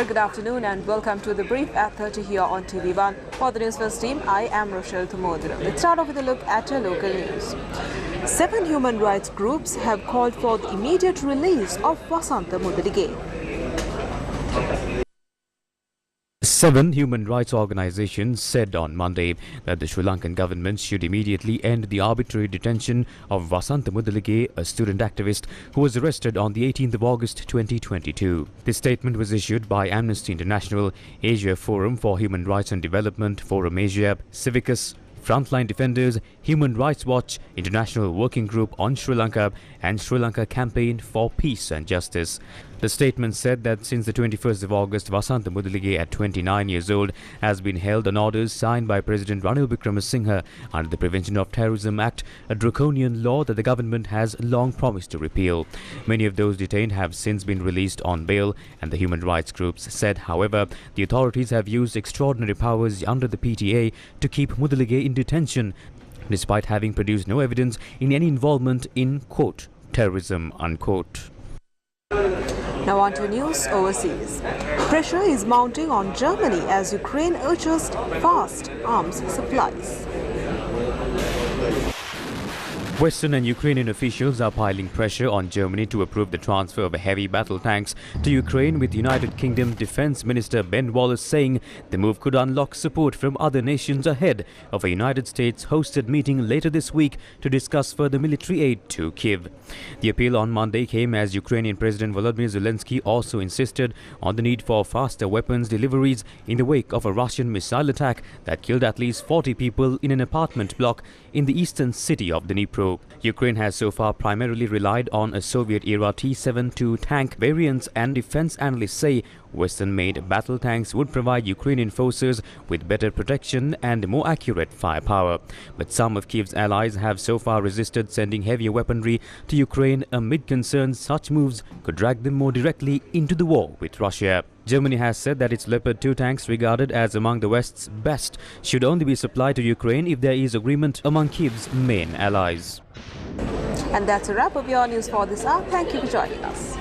Very good afternoon and welcome to the brief at 30 here on TV1. For the Newsfirst team, I am Rochelle Tumodra. Let's start off with a look at our local news. 7 human rights groups have called for the immediate release of Vasantha Mudalige. 7 human rights organizations said on Monday that the Sri Lankan government should immediately end the arbitrary detention of Vasantha Mudalige, a student activist who was arrested on the 18th of August 2022. This statement was issued by Amnesty International, Asia Forum for Human Rights and Development, Forum Asia, Civicus, Frontline Defenders, Human Rights Watch, International Working Group on Sri Lanka and Sri Lanka Campaign for Peace and Justice. The statement said that since the 21st of August, Vasantha Mudalige, at 29 years old, has been held on orders signed by President Ranil Wickremesinghe under the Prevention of Terrorism Act, a draconian law that the government has long promised to repeal. Many of those detained have since been released on bail, and the human rights groups said, however, the authorities have used extraordinary powers under the PTA to keep Mudalige in detention, despite having produced no evidence in any involvement in, quote, terrorism, unquote. Now on to news overseas. Pressure is mounting on Germany as Ukraine urges fast arms supplies. Western and Ukrainian officials are piling pressure on Germany to approve the transfer of heavy battle tanks to Ukraine, with United Kingdom Defence Minister Ben Wallace saying the move could unlock support from other nations ahead of a United States-hosted meeting later this week to discuss further military aid to Kyiv. The appeal on Monday came as Ukrainian President Volodymyr Zelensky also insisted on the need for faster weapons deliveries in the wake of a Russian missile attack that killed at least 40 people in an apartment block in the eastern city of Dnipro. Ukraine has so far primarily relied on a Soviet-era T-72 tank variants, and defense analysts say Western-made battle tanks would provide Ukrainian forces with better protection and more accurate firepower. But some of Kyiv's allies have so far resisted sending heavier weaponry to Ukraine amid concerns such moves could drag them more directly into the war with Russia. Germany has said that its Leopard 2 tanks, regarded as among the West's best, should only be supplied to Ukraine if there is agreement among Kyiv's main allies. And that's a wrap of your news for this hour. Thank you for joining us.